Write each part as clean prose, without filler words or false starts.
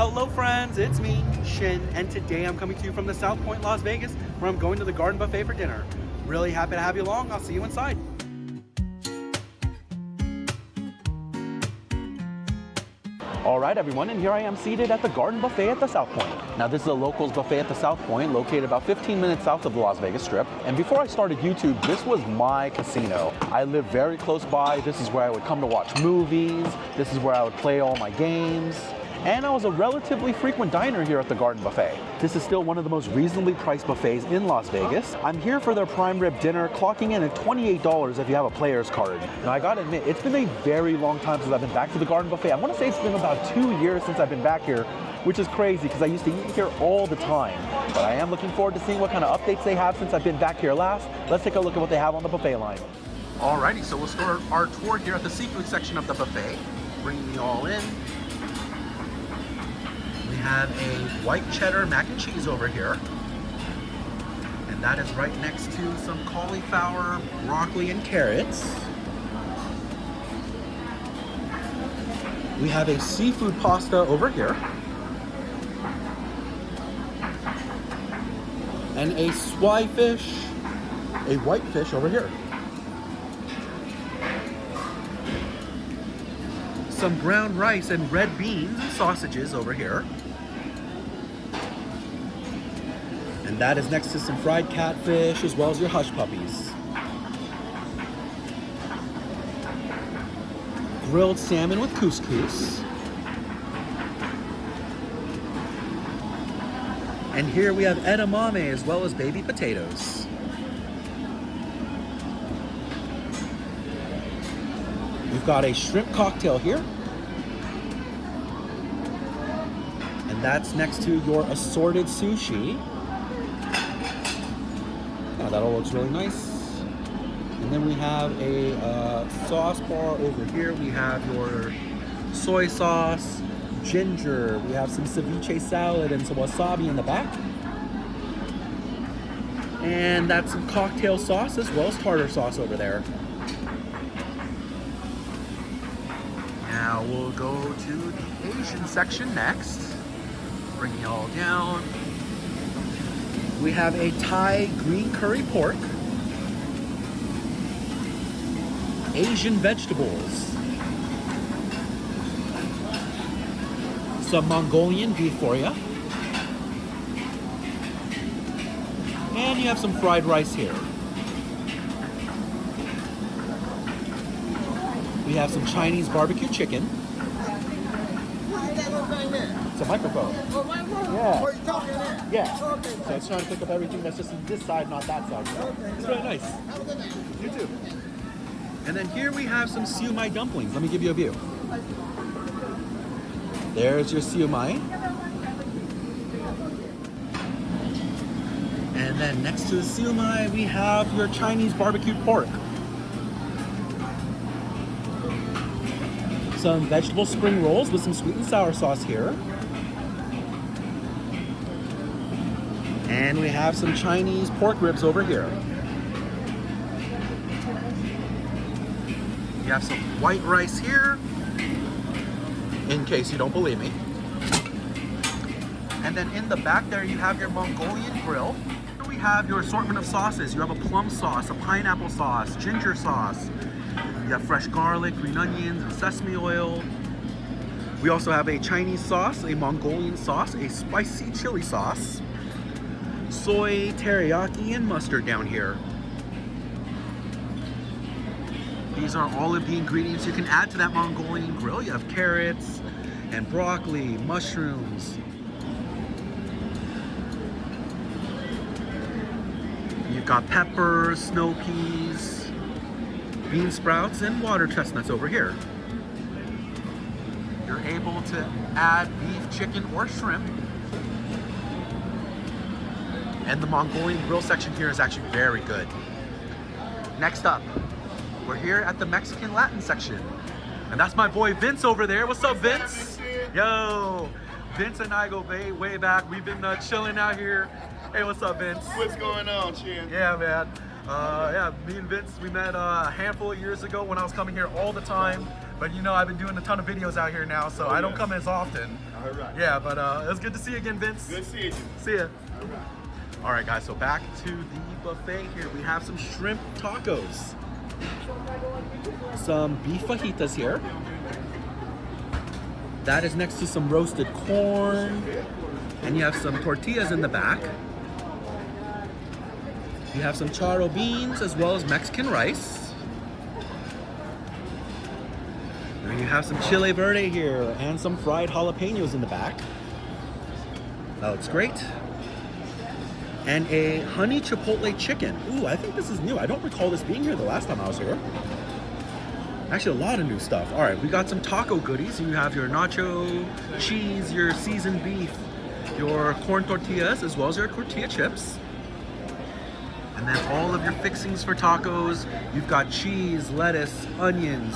Hello friends, it's me, Shin, and today I'm coming to you from the Southpoint, Las Vegas, where I'm going to the Garden Buffet for dinner. Really happy to have you along. I'll see you inside. All right, everyone, and here I am seated at the Garden Buffet at the Southpoint. Now, this is a locals buffet at the Southpoint, located about 15 minutes south of the Las Vegas Strip. And before I started YouTube, this was my casino. I live very close by. This is where I would come to watch movies. This is where I would play all my games. And I was a relatively frequent diner here at the Garden Buffet. This is still one of the most reasonably priced buffets in Las Vegas. I'm here for their prime rib dinner, clocking in at $28 if you have a player's card. Now I gotta admit, it's been a very long time since I've been back to the Garden Buffet. I wanna say it's been about 2 years since I've been back here, which is crazy because I used to eat here all the time. But I am looking forward to seeing what kind of updates they have since I've been back here last. Let's take a look at what they have on the buffet line. Alrighty, so we'll start our tour here at the seafood section of the buffet. Bringing you all in. We have a white cheddar mac and cheese over here. And that is right next to some cauliflower, broccoli, and carrots. We have a seafood pasta over here. And a swai fish, a white fish over here. Some brown rice and red beans and sausages over here. And that is next to some fried catfish as well as your hush puppies. Grilled salmon with couscous. And here we have edamame as well as baby potatoes. We've got a shrimp cocktail here. And that's next to your assorted sushi. Yeah, that all looks really nice. And then we have a sauce bar over here. We have your soy sauce, ginger. We have some ceviche salad and some wasabi in the back. And that's some cocktail sauce as well as tartar sauce over there. Now we'll go to the Asian section next. Bring it all down. We have a Thai green curry pork, Asian vegetables, some Mongolian beef for you, and you have some fried rice here. We have some Chinese barbecue chicken. It's a microphone. Oh, microphone? Yeah. Oh, you're talking there? Yeah. Okay. So it's trying to pick up everything that's just on this side, not that side. Okay. It's really nice. Have a good night. You too. And then here we have some siumai dumplings. Let me give you a view. There's your siumai. And then next to the siumai, we have your Chinese barbecued pork. Some vegetable spring rolls with some sweet and sour sauce here. And we have some Chinese pork ribs over here. You have some white rice here, in case you don't believe me. And then in the back there, you have your Mongolian grill. Here we have your assortment of sauces. You have a plum sauce, a pineapple sauce, ginger sauce. You have fresh garlic, green onions, and sesame oil. We also have a Chinese sauce, a Mongolian sauce, a spicy chili sauce, soy, teriyaki, and mustard down here. These are all of the ingredients you can add to that Mongolian grill. You have carrots and broccoli, mushrooms. You've got peppers, snow peas, bean sprouts, and water chestnuts over here. You're able to add beef, chicken, or shrimp. And the Mongolian grill section here is actually very good. Next up, we're here at the Mexican Latin section. And that's my boy Vince over there. What's up, Vince? Yo, Vince and I go way back. We've been chilling out here. Hey, what's up, Vince? What's going on, Shin? Yeah, man. Yeah, me and Vince, we met a handful of years ago when I was coming here all the time. But you know, I've been doing a ton of videos out here now, so I don't come as often. All right. Yeah, but it was good to see you again, Vince. Good seeing you. See ya. All right. All right, guys, so back to the buffet here. We have some shrimp tacos. Some beef fajitas here. That is next to some roasted corn. And you have some tortillas in the back. You have some charro beans as well as Mexican rice. And you have some chile verde here and some fried jalapenos in the back. That looks great. And a honey chipotle chicken. Ooh, I think this is new. I don't recall this being here the last time I was here. Actually, a lot of new stuff. All right, we got some taco goodies. You have your nacho cheese, your seasoned beef, your corn tortillas, as well as your tortilla chips. And then all of your fixings for tacos. You've got cheese, lettuce, onions.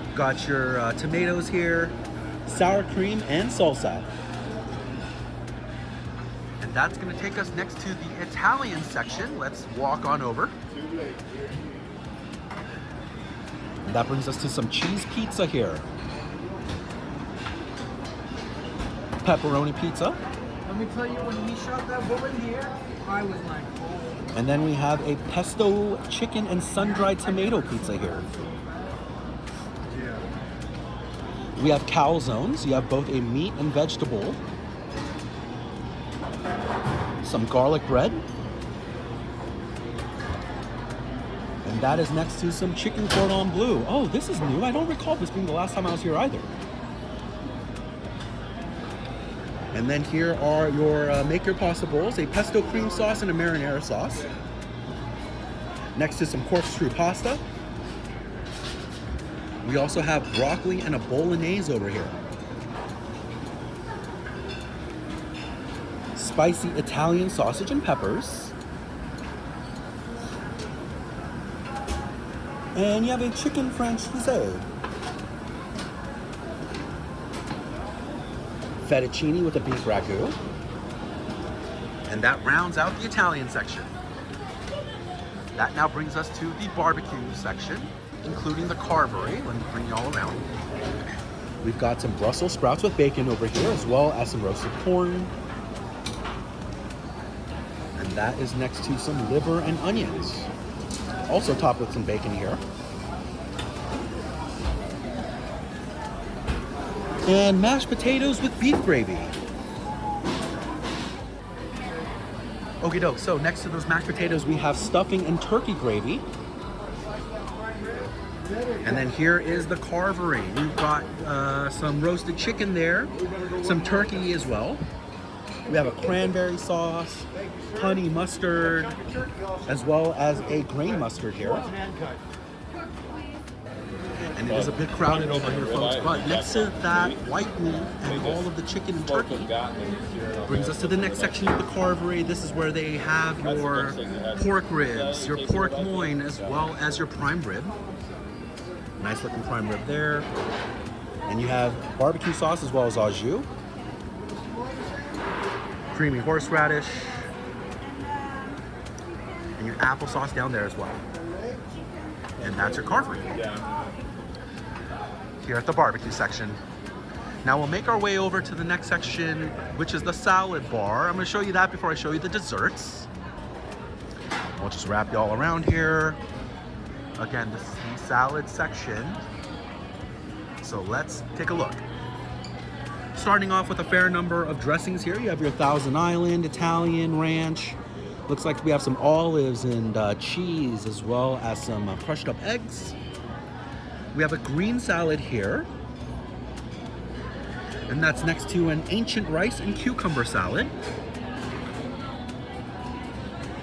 You've got your tomatoes here, sour cream, and salsa. And that's gonna take us next to the Italian section. Let's walk on over. And that brings us to some cheese pizza here. Pepperoni pizza. Let me tell you, when he shot that woman here, I was like, oh. And then we have a pesto chicken and sun-dried tomato pizza here. We have calzones. You have both a meat and vegetable. Some garlic bread. And that is next to some chicken cordon bleu. Oh, this is new. I don't recall this being the last time I was here either. And then here are your make your pasta bowls, a pesto cream sauce and a marinara sauce. Next to some corkscrew pasta. We also have broccoli and a bolognese over here. Spicy Italian sausage and peppers. And you have a chicken francese. Fettuccine with a beef ragu. And that rounds out the Italian section. That now brings us to the barbecue section, including the carvery. Let me bring you all around. We've got some Brussels sprouts with bacon over here, as well as some roasted corn. And that is next to some liver and onions. Also topped with some bacon here. And mashed potatoes with beef gravy. Okie doke, so next to those mashed potatoes, we have stuffing and turkey gravy. And then here is the carvery. We've got some roasted chicken there, some turkey as well. We have a cranberry sauce, honey mustard, as well as a grain mustard here. And it is a bit crowded over here, folks, but next to that white meat and all of the chicken and turkey brings us to the next section of the carvery. This is where they have your pork ribs, your pork loin, as well as your prime rib. Nice looking prime rib there. And you have barbecue sauce as well as au jus. Creamy horseradish. And your applesauce down there as well. And that's your carvery. Here at the barbecue section. Now we'll make our way over to the next section, which is the salad bar. I'm gonna show you that before I show you the desserts. We'll just wrap you all around here. Again, this is the salad section. So let's take a look. Starting off with a fair number of dressings here. You have your Thousand Island, Italian, ranch. Looks like we have some olives and cheese, as well as some crushed up eggs. We have a green salad here. And that's next to an ancient rice and cucumber salad.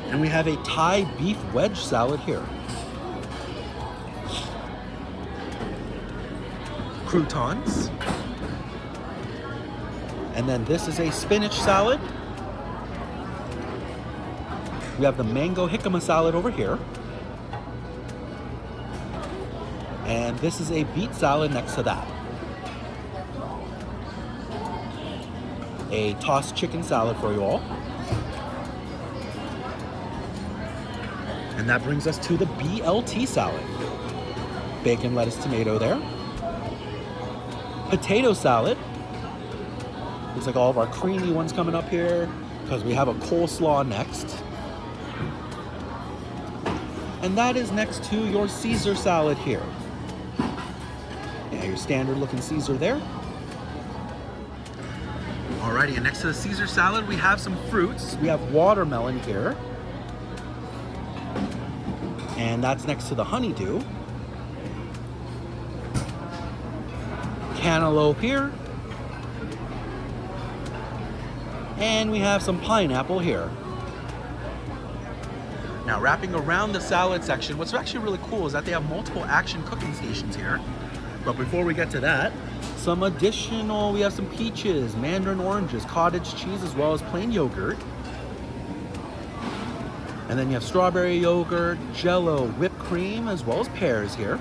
And we have a Thai beef wedge salad here. Croutons. And then this is a spinach salad. We have the mango jicama salad over here. And this is a beet salad next to that. A tossed chicken salad for you all. And that brings us to the BLT salad. Bacon, lettuce, tomato there. potato salad. Looks like all of our creamy ones coming up here because we have a coleslaw next. And that is next to your Caesar salad here. Yeah, your standard looking Caesar there. Alrighty, and next to the Caesar salad, we have some fruits. We have watermelon here. And that's next to the honeydew. Cantaloupe here. And we have some pineapple here. Now, wrapping around the salad section, what's actually really cool is that they have multiple action cooking stations here. But before we get to that, some additional, we have some peaches, mandarin oranges, cottage cheese, as well as plain yogurt. And then you have strawberry yogurt, jello, whipped cream, as well as pears here.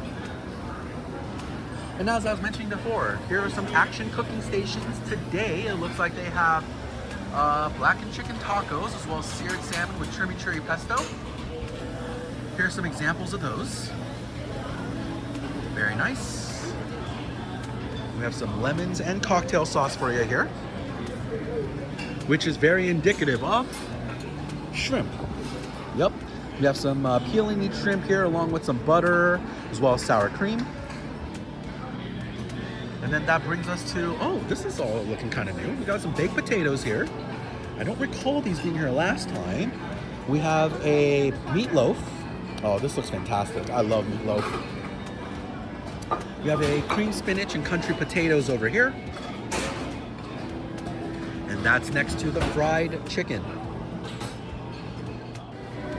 And as I was mentioning before, here are some action cooking stations. Today, it looks like they have blackened chicken tacos, as well as seared salmon with chimichurri pesto. Here are some examples of those. Very nice. We have some lemons and cocktail sauce for you here, which is very indicative of shrimp. Yep. We have some peeling meat shrimp here along with some butter as well as sour cream. And then that brings us to, oh, this is all looking kind of new. We got some baked potatoes here. I don't recall these being here last time. We have a meatloaf. Oh, this looks fantastic. I love meatloaf. We have a cream spinach and country potatoes over here. And that's next to the fried chicken.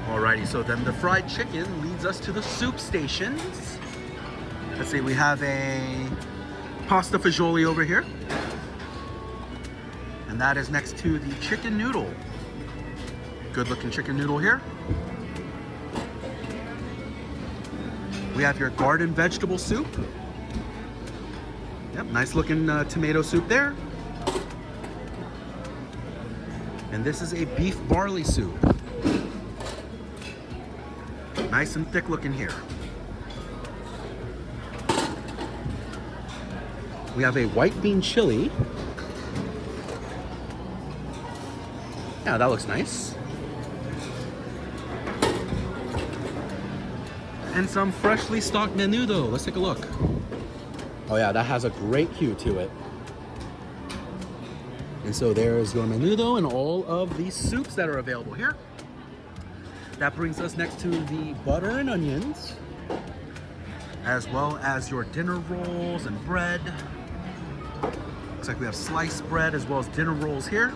Alrighty, so then the fried chicken leads us to the soup stations. Let's see, we have a pasta fagioli over here. And that is next to the chicken noodle. Good looking chicken noodle here. We have your garden vegetable soup. Yep, nice looking tomato soup there. And this is a beef barley soup. Nice and thick looking here. We have a white bean chili. Yeah, that looks nice. And some freshly stocked menudo. Let's take a look. Oh yeah, that has a great hue to it. And so there's your menudo and all of these soups that are available here. That brings us next to the butter and onions, as well as your dinner rolls and bread. Looks like we have sliced bread as well as dinner rolls here,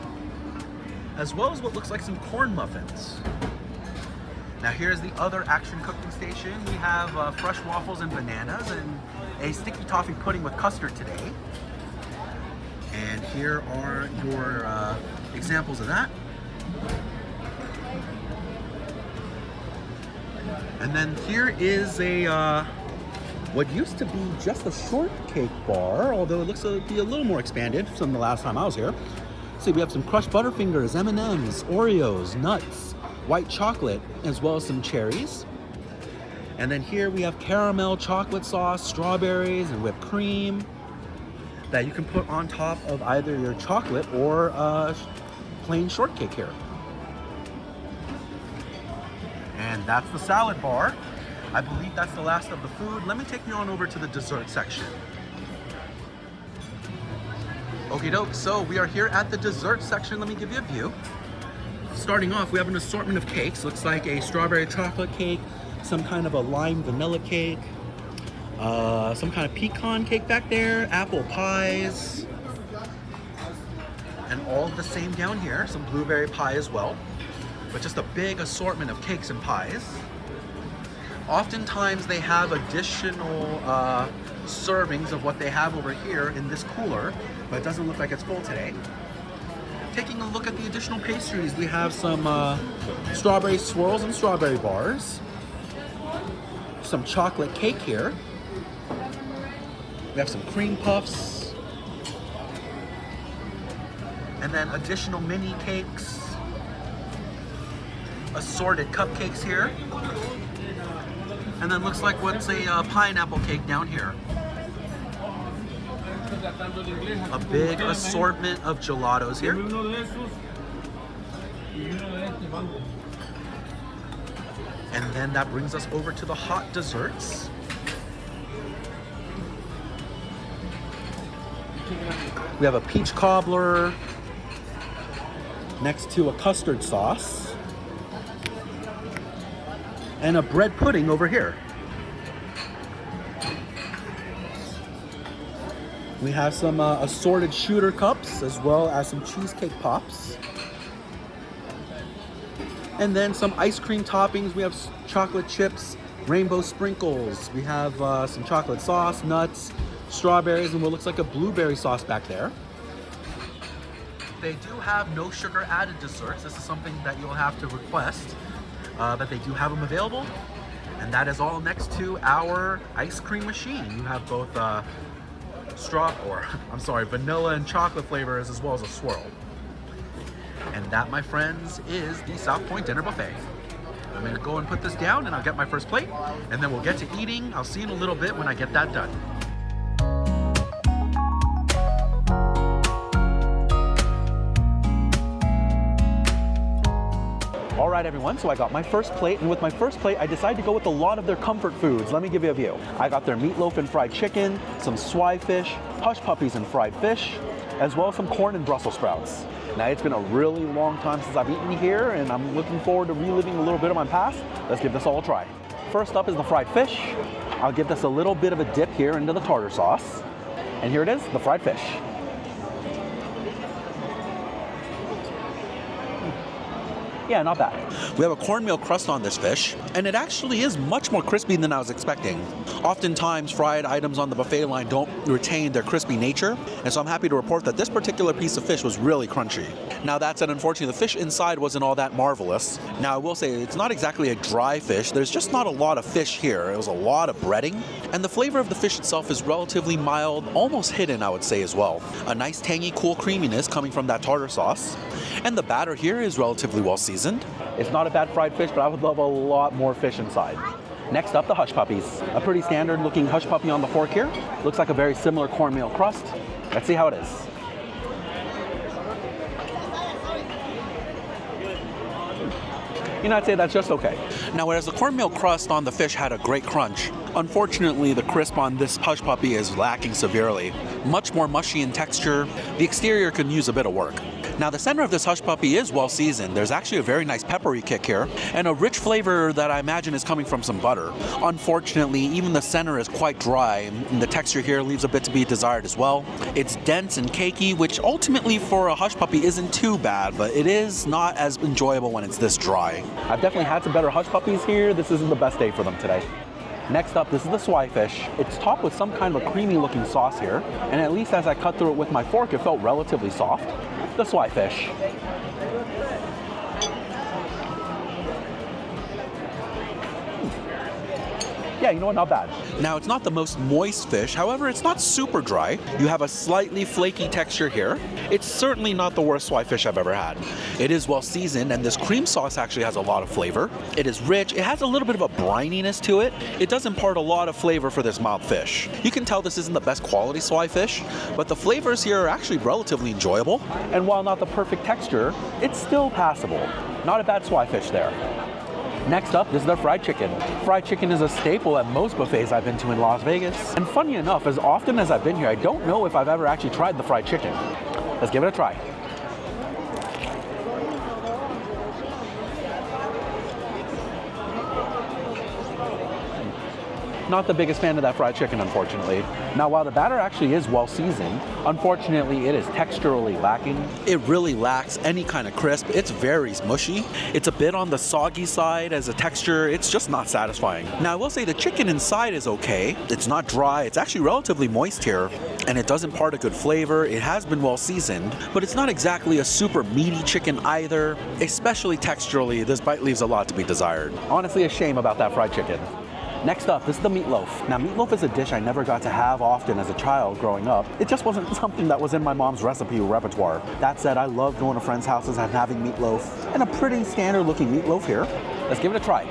as well as what looks like some corn muffins. Now here's the other action cooking station. We have fresh waffles and bananas and a sticky toffee pudding with custard today. And here are your examples of that. And then here is a what used to be just a shortcake bar, although it looks to be a little more expanded from the last time I was here. See, we have some crushed Butterfingers, M&Ms, Oreos, nuts, white chocolate, as well as some cherries. And then here we have caramel chocolate sauce, strawberries, and whipped cream that you can put on top of either your chocolate or plain shortcake here. And that's the salad bar. I believe that's the last of the food. Let me take you on over to the dessert section. Okie doke, so we are here at the dessert section. Let me give you a view. Starting off, we have an assortment of cakes. Looks like a strawberry chocolate cake, some kind of a lime vanilla cake, some kind of pecan cake back there, apple pies, and all the same down here, some blueberry pie as well, but just a big assortment of cakes and pies. Oftentimes they have additional servings of what they have over here in this cooler, but it doesn't look like it's full today. Taking a look at the additional pastries, we have some strawberry swirls and strawberry bars, some chocolate cake here, we have some cream puffs, and then additional mini cakes, assorted cupcakes here, and then looks like what's a pineapple cake down here. A big assortment of gelatos here. And then that brings us over to the hot desserts. We have a peach cobbler next to a custard sauce and a bread pudding over here. We have some assorted shooter cups as well as some cheesecake pops. And then some ice cream toppings. We have chocolate chips, rainbow sprinkles. We have some chocolate sauce, nuts, strawberries, and what looks like a blueberry sauce back there. They do have no sugar added desserts. This is something that you'll have to request, but they do have them available. And that is all next to our ice cream machine. You have both vanilla and chocolate flavors as well as a swirl. And that, my friends, is the Southpoint Dinner Buffet. I'm gonna go and put this down and I'll get my first plate and then we'll get to eating. I'll see you in a little bit when I get that done. All right, everyone, so I got my first plate, and with my first plate, I decided to go with a lot of their comfort foods. Let me give you a view. I got their meatloaf and fried chicken, some swai fish, hush puppies and fried fish, as well as some corn and Brussels sprouts. Now, it's been a really long time since I've eaten here, and I'm looking forward to reliving a little bit of my past. Let's give this all a try. First up is the fried fish. I'll give this a little bit of a dip here into the tartar sauce. And here it is, the fried fish. Yeah, not bad. We have a cornmeal crust on this fish, and it actually is much more crispy than I was expecting. Oftentimes, fried items on the buffet line don't retain their crispy nature, and so I'm happy to report that this particular piece of fish was really crunchy. Now, that said, unfortunately, the fish inside wasn't all that marvelous. Now, I will say, it's not exactly a dry fish. There's just not a lot of fish here. It was a lot of breading, and the flavor of the fish itself is relatively mild, almost hidden, I would say, as well. A nice tangy, cool creaminess coming from that tartar sauce, and the batter here is relatively well seasoned. It's not a bad fried fish, but I would love a lot more fish inside. Next up, the hush puppies. A pretty standard looking hush puppy on the fork here. Looks like a very similar cornmeal crust. Let's see how it is. You know, I'd say that's just okay. Now, whereas the cornmeal crust on the fish had a great crunch, unfortunately, the crisp on this hush puppy is lacking severely. Much more mushy in texture. The exterior could use a bit of work. Now, the center of this hush puppy is well seasoned. There's actually a very nice peppery kick here, and a rich flavor that I imagine is coming from some butter. Unfortunately, even the center is quite dry, and the texture here leaves a bit to be desired as well. It's dense and cakey, which ultimately for a hush puppy isn't too bad, but it is not as enjoyable when it's this dry. I've definitely had some better hush puppies here. This isn't the best day for them today. Next up, this is the swai fish. It's topped with some kind of a creamy looking sauce here, and at least as I cut through it with my fork, it felt relatively soft. The swai fish. Yeah, you know what, not bad. Now, it's not the most moist fish, however, it's not super dry. You have a slightly flaky texture here. It's certainly not the worst swai fish I've ever had. It is well seasoned, and this cream sauce actually has a lot of flavor. It is rich, it has a little bit of a brininess to it. It does impart a lot of flavor for this mild fish. You can tell this isn't the best quality swai fish, but the flavors here are actually relatively enjoyable. And while not the perfect texture, it's still passable. Not a bad swai fish there. Next up, this is their fried chicken. Fried chicken is a staple at most buffets I've been to in Las Vegas. And funny enough, as often as I've been here, I don't know if I've ever actually tried the fried chicken. Let's give it a try. Not the biggest fan of that fried chicken, unfortunately. Now, while the batter actually is well seasoned, unfortunately it is texturally lacking. It really lacks any kind of crisp. It's very mushy. It's a bit on the soggy side as a texture. It's just not satisfying. Now, I will say the chicken inside is okay. It's not dry. It's actually relatively moist here, and it does impart a good flavor. It has been well seasoned, but it's not exactly a super meaty chicken either. Especially texturally, this bite leaves a lot to be desired. Honestly, a shame about that fried chicken. Next up, this is the meatloaf. Now, meatloaf is a dish I never got to have often as a child growing up. It just wasn't something that was in my mom's recipe repertoire. That said, I love going to friends' houses and having meatloaf, and a pretty standard looking meatloaf here. Let's give it a try.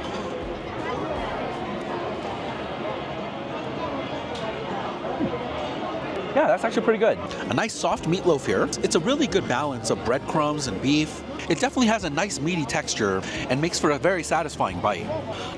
Yeah, Yeah, that's actually pretty good. A nice soft meatloaf here. It's a really good balance of breadcrumbs and beef. It definitely has a nice meaty texture and makes for a very satisfying bite.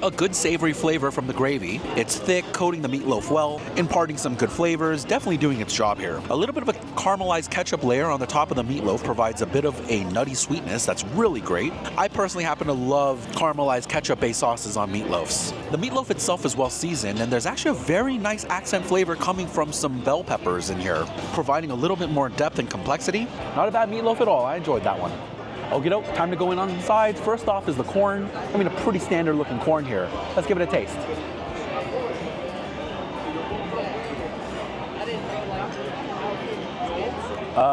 A good savory flavor from the gravy. It's thick, coating the meatloaf well, imparting some good flavors, definitely doing its job here. A little bit of a caramelized ketchup layer on the top of the meatloaf provides a bit of a nutty sweetness that's really great. I personally happen to love caramelized ketchup-based sauces on meatloafs. The meatloaf itself is well seasoned, and there's actually a very nice accent flavor coming from some bell peppers in here, providing a little bit more depth and complexity. Not a bad meatloaf at all. I enjoyed that one. Okie doke, time to go in on the sides. First off is the corn. I mean, a pretty standard looking corn here. Let's give it a taste.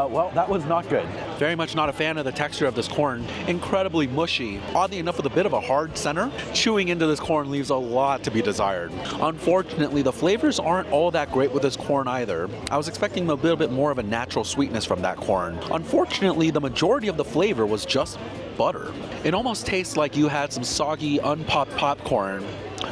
Well, that was not good. Very much not a fan of the texture of this corn. Incredibly mushy. Oddly enough, with a bit of a hard center. Chewing into this corn leaves a lot to be desired. Unfortunately, the flavors aren't all that great with this corn either. I was expecting a little bit more of a natural sweetness from that corn. Unfortunately, the majority of the flavor was just butter. It almost tastes like you had some soggy, unpopped popcorn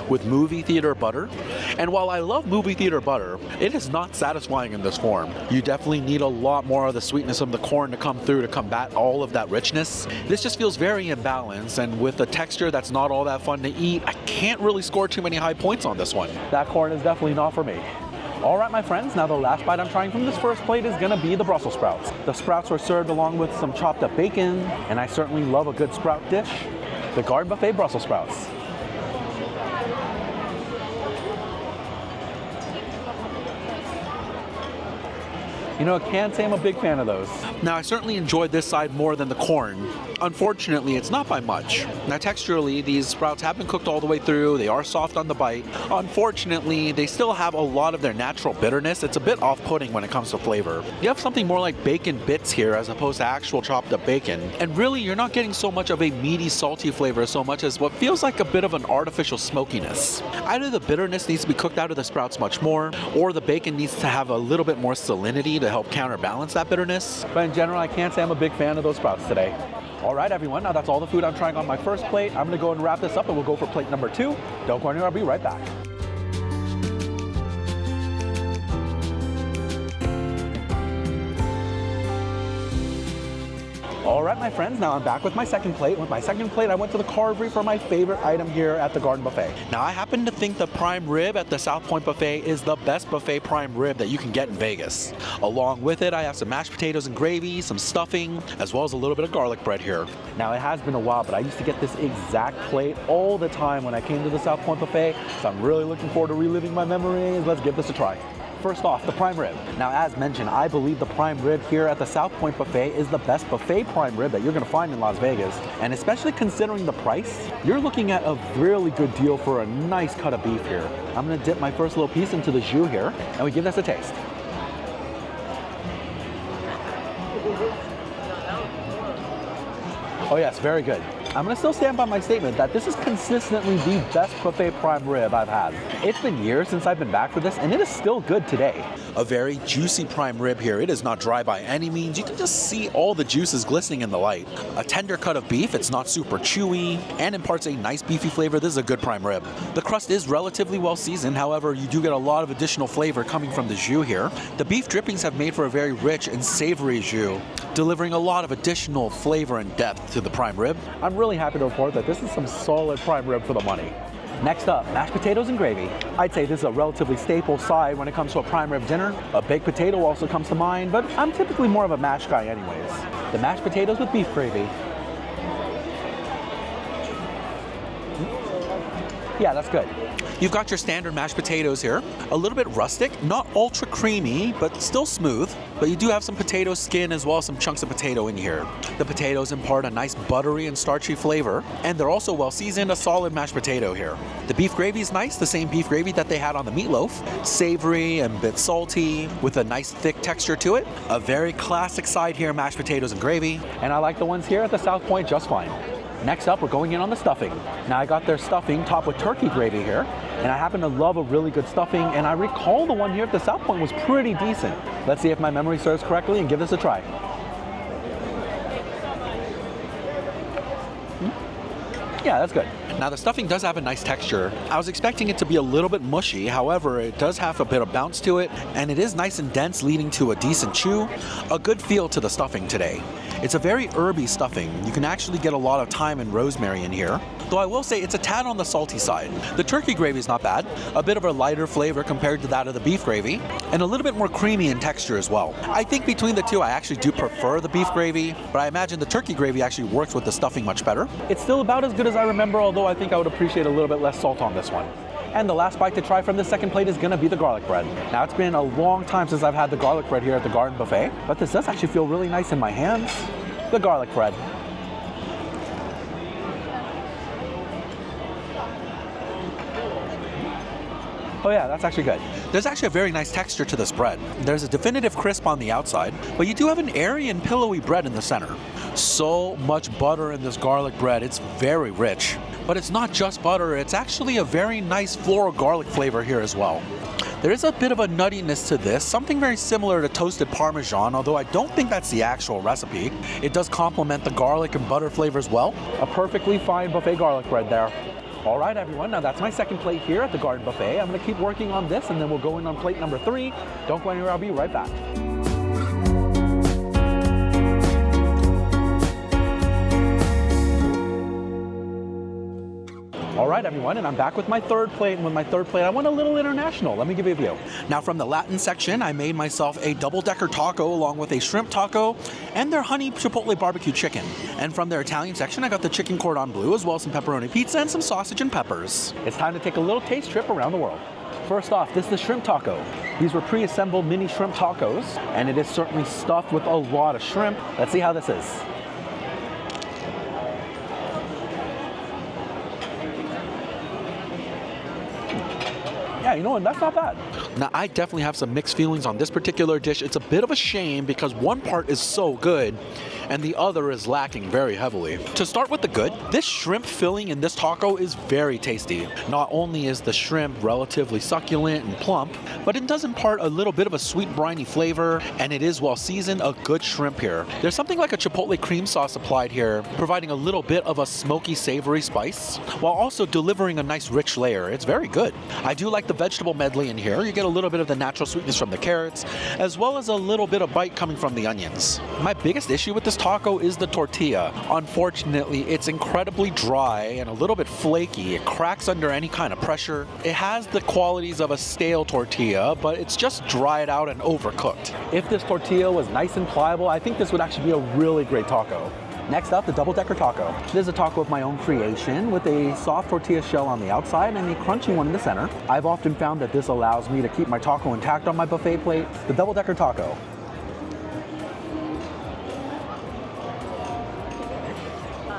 with movie theater butter. And while I love movie theater butter, it is not satisfying in this form. You definitely need a lot more of the sweetness of the corn to come through to combat all of that richness. This just feels very imbalanced, and with a texture that's not all that fun to eat, I can't really score too many high points on this one. That corn is definitely not for me. All right, my friends, now the last bite I'm trying from this first plate is gonna be the Brussels sprouts. The sprouts were served along with some chopped up bacon, and I certainly love a good sprout dish. The Garden Buffet Brussels sprouts. You know, I can't say I'm a big fan of those. Now, I certainly enjoyed this side more than the corn. Unfortunately, it's not by much. Now, texturally, these sprouts have been cooked all the way through. They are soft on the bite. Unfortunately, they still have a lot of their natural bitterness. It's a bit off-putting when it comes to flavor. You have something more like bacon bits here as opposed to actual chopped up bacon. And really, you're not getting so much of a meaty, salty flavor so much as what feels like a bit of an artificial smokiness. Either the bitterness needs to be cooked out of the sprouts much more, or the bacon needs to have a little bit more salinity to help counterbalance that bitterness. But in general, I can't say I'm a big fan of those sprouts today. All right, everyone, now that's all the food I'm trying on my first plate. I'm gonna go and wrap this up and we'll go for plate number 2. Don't go anywhere, I'll be right back. All right, my friends, now I'm back with my second plate. With my second plate, I went to the carvery for my favorite item here at the Garden Buffet. Now, I happen to think the prime rib at the Southpoint Buffet is the best buffet prime rib that you can get in Vegas. Along with it, I have some mashed potatoes and gravy, some stuffing, as well as a little bit of garlic bread here. Now, it has been a while, but I used to get this exact plate all the time when I came to the Southpoint Buffet, so I'm really looking forward to reliving my memories. Let's give this a try. First off, the prime rib. Now, as mentioned, I believe the prime rib here at the Southpoint Buffet is the best buffet prime rib that you're gonna find in Las Vegas. And especially considering the price, you're looking at a really good deal for a nice cut of beef here. I'm gonna dip my first little piece into the jus here, and we give this a taste. Oh yes, very good. I'm gonna still stand by my statement that this is consistently the best buffet prime rib I've had. It's been years since I've been back for this, and it is still good today. A very juicy prime rib here. It is not dry by any means. You can just see all the juices glistening in the light. A tender cut of beef, it's not super chewy, and imparts a nice beefy flavor. This is a good prime rib. The crust is relatively well seasoned, however, you do get a lot of additional flavor coming from the jus here. The beef drippings have made for a very rich and savory jus, delivering a lot of additional flavor and depth to the prime rib. I'm really happy to report that this is some solid prime rib for the money. Next up, mashed potatoes and gravy. I'd say this is a relatively staple side when it comes to a prime rib dinner. A baked potato also comes to mind, but I'm typically more of a mashed guy anyways. The mashed potatoes with beef gravy. Yeah, that's good. You've got your standard mashed potatoes here. A little bit rustic, not ultra creamy, but still smooth. But you do have some potato skin as well as some chunks of potato in here. The potatoes impart a nice buttery and starchy flavor, and they're also well seasoned, a solid mashed potato here. The beef gravy is nice, the same beef gravy that they had on the meatloaf. Savory and a bit salty, with a nice thick texture to it. A very classic side here, mashed potatoes and gravy. And I like the ones here at the Southpoint just fine. Next up, we're going in on the stuffing. Now, I got their stuffing topped with turkey gravy here, and I happen to love a really good stuffing, and I recall the one here at the Southpoint was pretty decent. Let's see if my memory serves correctly and give this a try. Yeah, that's good. Now the stuffing does have a nice texture. I was expecting it to be a little bit mushy, however, it does have a bit of bounce to it, and it is nice and dense, leading to a decent chew. A good feel to the stuffing today. It's a very herby stuffing. You can actually get a lot of thyme and rosemary in here. Though I will say it's a tad on the salty side. The turkey gravy is not bad. A bit of a lighter flavor compared to that of the beef gravy, and a little bit more creamy in texture as well. I think between the two, I actually do prefer the beef gravy, but I imagine the turkey gravy actually works with the stuffing much better. It's still about as good as I remember, although I think I would appreciate a little bit less salt on this one. And the last bite to try from the second plate is gonna be the garlic bread. Now it's been a long time since I've had the garlic bread here at the Garden Buffet, but this does actually feel really nice in my hands. The garlic bread. Oh yeah, that's actually good. There's actually a very nice texture to this bread. There's a definitive crisp on the outside, but you do have an airy and pillowy bread in the center. So much butter in this garlic bread, it's very rich. But it's not just butter, it's actually a very nice floral garlic flavor here as well. There is a bit of a nuttiness to this, something very similar to toasted Parmesan, although I don't think that's the actual recipe. It does complement the garlic and butter flavors well. A perfectly fine buffet garlic bread there. All right, everyone, now that's my second plate here at the Garden Buffet. I'm gonna keep working on this and then we'll go in on plate number 3. Don't go anywhere, I'll be right back. All right, everyone, and I'm back with my third plate, and with my third plate, I went a little international. Let me give you a view. Now, from the Latin section, I made myself a double-decker taco along with a shrimp taco and their honey chipotle barbecue chicken. And from their Italian section, I got the chicken cordon bleu, as well as some pepperoni pizza and some sausage and peppers. It's time to take a little taste trip around the world. First off, this is the shrimp taco. These were pre-assembled mini shrimp tacos, and it is certainly stuffed with a lot of shrimp. Let's see how this is. Yeah, you know what, that's not bad. Now, I definitely have some mixed feelings on this particular dish. It's a bit of a shame because one part is so good and the other is lacking very heavily. To start with the good, this shrimp filling in this taco is very tasty. Not only is the shrimp relatively succulent and plump, but it does impart a little bit of a sweet briny flavor, and it is, well seasoned, a good shrimp here. There's something like a chipotle cream sauce applied here, providing a little bit of a smoky, savory spice, while also delivering a nice rich layer. It's very good. I do like the vegetable medley in here. You get a little bit of the natural sweetness from the carrots, as well as a little bit of bite coming from the onions. My biggest issue with this taco is the tortilla. Unfortunately, it's incredibly dry and a little bit flaky. It cracks under any kind of pressure. It has the qualities of a stale tortilla, but it's just dried out and overcooked. If this tortilla was nice and pliable, I think this would actually be a really great taco. Next up, the double-decker taco. This is a taco of my own creation with a soft tortilla shell on the outside and a crunchy one in the center. I've often found that this allows me to keep my taco intact on my buffet plate. The double-decker taco.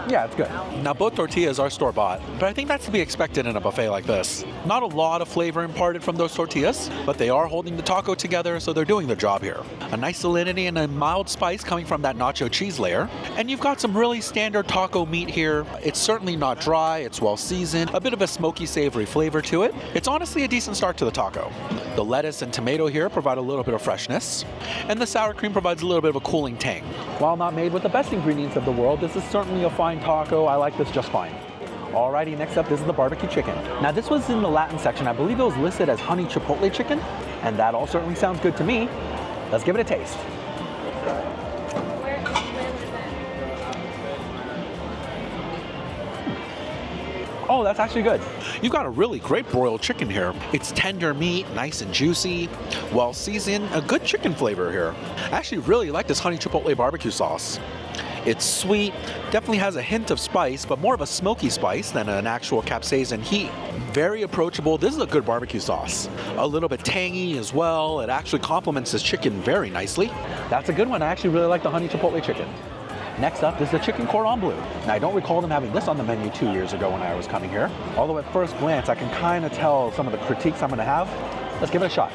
Yeah, it's good. Now, both tortillas are store-bought, but I think that's to be expected in a buffet like this. Not a lot of flavor imparted from those tortillas, but they are holding the taco together, so they're doing their job here. A nice salinity and a mild spice coming from that nacho cheese layer. And you've got some really standard taco meat here. It's certainly not dry, it's well seasoned, a bit of a smoky, savory flavor to it. It's honestly a decent start to the taco. The lettuce and tomato here provide a little bit of freshness, and the sour cream provides a little bit of a cooling tang. While not made with the best ingredients of the world, this is certainly a fine taco. I like this just fine. Alrighty, next up, this is the barbecue chicken. Now, this was in the Latin section. I believe it was listed as honey chipotle chicken, and that all certainly sounds good to me. Let's give it a taste. Oh, that's actually good. You've got a really great broiled chicken here. It's tender meat, nice and juicy, well seasoned, a good chicken flavor here. I actually really like this honey chipotle barbecue sauce. It's sweet, definitely has a hint of spice, but more of a smoky spice than an actual capsaicin heat. Very approachable. This is a good barbecue sauce. A little bit tangy as well. It actually complements this chicken very nicely. That's a good one. I actually really like the honey chipotle chicken. Next up is the chicken cordon bleu. Now, I don't recall them having this on the menu 2 years ago when I was coming here. Although at first glance, I can kind of tell some of the critiques I'm going to have. Let's give it a shot.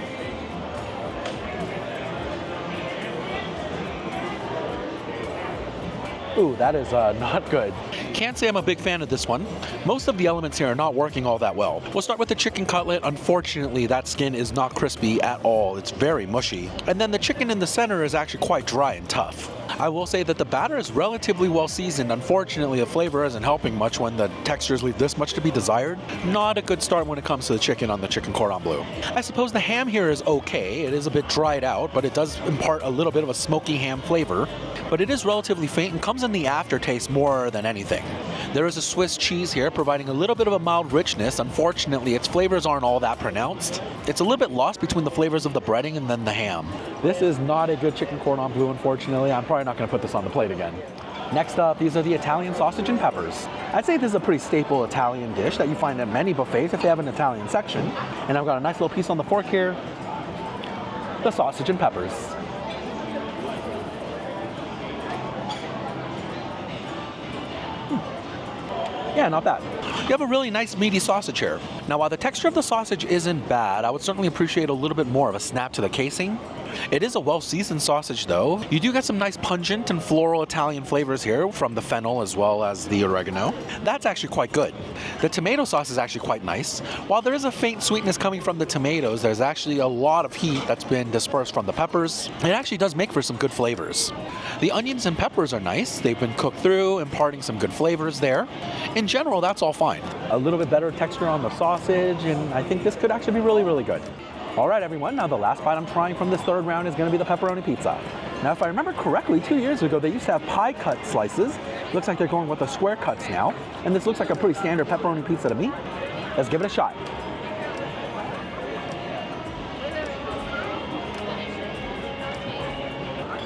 Ooh, that is not good. Can't say I'm a big fan of this one. Most of the elements here are not working all that well. We'll start with the chicken cutlet. Unfortunately, that skin is not crispy at all. It's very mushy. And then the chicken in the center is actually quite dry and tough. I will say that the batter is relatively well seasoned. Unfortunately, the flavor isn't helping much when the textures leave this much to be desired. Not a good start when it comes to the chicken on the chicken cordon bleu. I suppose the ham here is okay. It is a bit dried out, but it does impart a little bit of a smoky ham flavor. But it is relatively faint and comes in the aftertaste more than anything. There is a Swiss cheese here providing a little bit of a mild richness. Unfortunately, its flavors aren't all that pronounced. It's a little bit lost between the flavors of the breading and then the ham. This is not a good chicken cordon bleu, unfortunately. I'm probably not going to put this on the plate again. Next up, these are the Italian sausage and peppers. I'd say this is a pretty staple Italian dish that you find at many buffets if they have an Italian section. And I've got a nice little piece on the fork here. The sausage and peppers. Yeah, not bad. You have a really nice meaty sausage here. Now, while the texture of the sausage isn't bad, I would certainly appreciate a little bit more of a snap to the casing. It is a well-seasoned sausage, though. You do get some nice pungent and floral Italian flavors here from the fennel as well as the oregano. That's actually quite good. The tomato sauce is actually quite nice. While there is a faint sweetness coming from the tomatoes, there's actually a lot of heat that's been dispersed from the peppers. It actually does make for some good flavors. The onions and peppers are nice. They've been cooked through, imparting some good flavors there. In general, that's all fine. A little bit better texture on the sausage, and I think this could actually be really, really good. All right, everyone, now the last bite I'm trying from this third round is going to be the pepperoni pizza. Now, if I remember correctly, 2 years ago, they used to have pie cut slices. Looks like they're going with the square cuts now. And this looks like a pretty standard pepperoni pizza to me. Let's give it a shot.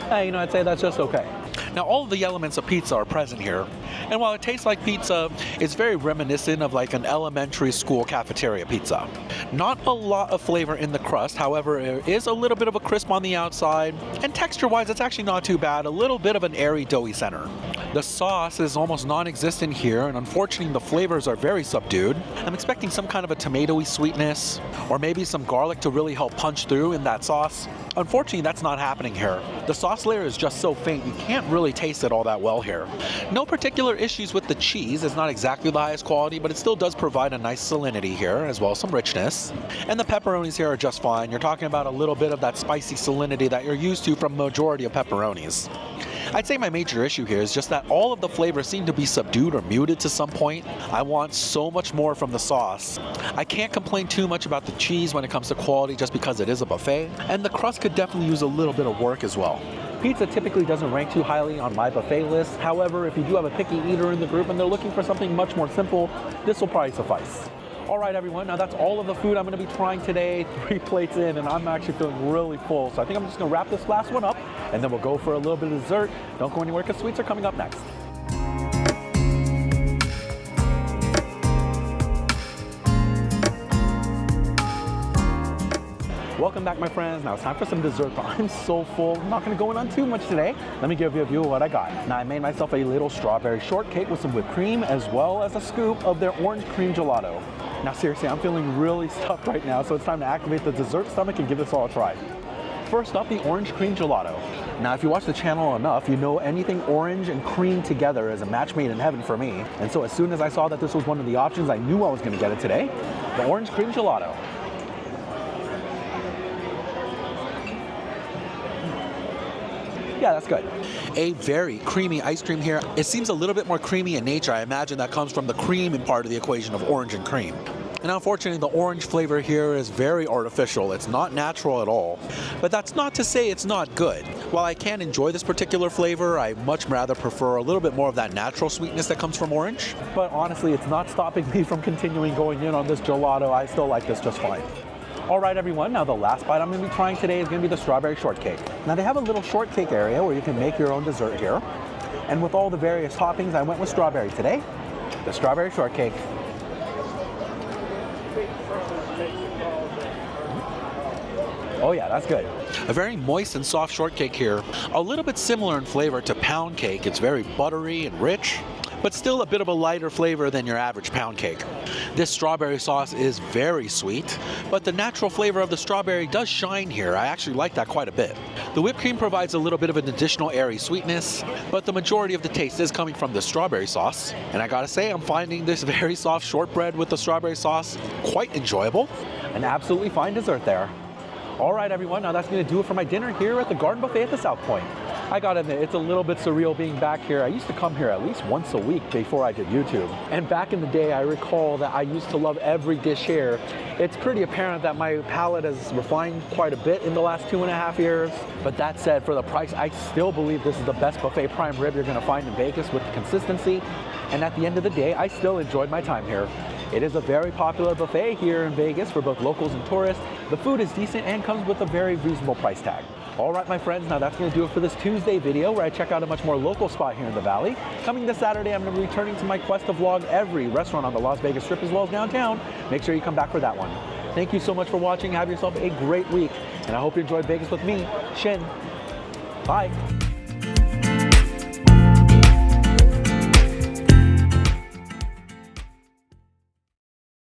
Hey, I'd say that's just okay. Now, all of the elements of pizza are present here. And while it tastes like pizza, it's very reminiscent of like an elementary school cafeteria pizza. Not a lot of flavor in the crust, however, there is a little bit of a crisp on the outside. And texture-wise, it's actually not too bad. A little bit of an airy, doughy center. The sauce is almost non-existent here, and unfortunately, the flavors are very subdued. I'm expecting some kind of a tomatoey sweetness, or maybe some garlic to really help punch through in that sauce. Unfortunately, that's not happening here. The sauce layer is just so faint, you can't really taste it all that well here. No particular issues with the cheese. It's not exactly the highest quality, but it still does provide a nice salinity here, as well as some richness. And the pepperonis here are just fine. You're talking about a little bit of that spicy salinity that you're used to from the majority of pepperonis. I'd say my major issue here is just that all of the flavors seem to be subdued or muted to some point. I want so much more from the sauce. I can't complain too much about the cheese when it comes to quality just because it is a buffet, and the crust could definitely use a little bit of work as well. Pizza typically doesn't rank too highly on my buffet list. However, if you do have a picky eater in the group and they're looking for something much more simple, this will probably suffice. All right, everyone, now that's all of the food I'm going to be trying today, 3 plates in, and I'm actually feeling really full. So I think I'm just going to wrap this last one up, and then we'll go for a little bit of dessert. Don't go anywhere because sweets are coming up next. Welcome back, my friends. Now it's time for some dessert, but I'm so full. I'm not going to go in on too much today. Let me give you a view of what I got. Now I made myself a little strawberry shortcake with some whipped cream, as well as a scoop of their orange cream gelato. Now seriously, I'm feeling really stuffed right now, so it's time to activate the dessert stomach and give this all a try. First up, the orange cream gelato. Now if you watch the channel enough, you know anything orange and cream together is a match made in heaven for me. And so as soon as I saw that this was one of the options, I knew I was going to get it today. The orange cream gelato. Yeah, that's good. A very creamy ice cream here. It seems a little bit more creamy in nature. I imagine that comes from the cream in part of the equation of orange and cream. And unfortunately, the orange flavor here is very artificial. It's not natural at all. But that's not to say it's not good. While I can enjoy this particular flavor, I much rather prefer a little bit more of that natural sweetness that comes from orange. But honestly, it's not stopping me from continuing going in on this gelato. I still like this just fine. All right, everyone, now the last bite I'm going to be trying today is going to be the strawberry shortcake. Now they have a little shortcake area where you can make your own dessert here. And with all the various toppings, I went with strawberry today. The strawberry shortcake. Oh yeah, that's good. A very moist and soft shortcake here. A little bit similar in flavor to pound cake. It's very buttery and rich, but still a bit of a lighter flavor than your average pound cake. This strawberry sauce is very sweet, but the natural flavor of the strawberry does shine here. I actually like that quite a bit. The whipped cream provides a little bit of an additional airy sweetness, but the majority of the taste is coming from the strawberry sauce. And I gotta say, I'm finding this very soft shortbread with the strawberry sauce quite enjoyable. An absolutely fine dessert there. All right, everyone, now that's going to do it for my dinner here at the Garden Buffet at the Southpoint. I gotta admit, it's a little bit surreal being back here. I used to come here at least once a week before I did YouTube. And back in the day, I recall that I used to love every dish here. It's pretty apparent that my palate has refined quite a bit in the last 2.5 years. But that said, for the price, I still believe this is the best buffet prime rib you're gonna find in Vegas with the consistency. And at the end of the day, I still enjoyed my time here. It is a very popular buffet here in Vegas for both locals and tourists. The food is decent and comes with a very reasonable price tag. All right, my friends, now that's going to do it for this Tuesday video where I check out a much more local spot here in the Valley. Coming this Saturday, I'm going to be returning to my quest to vlog every restaurant on the Las Vegas Strip as well as downtown. Make sure you come back for that one. Thank you so much for watching. Have yourself a great week, and I hope you enjoyed Vegas with me, Shin. Bye.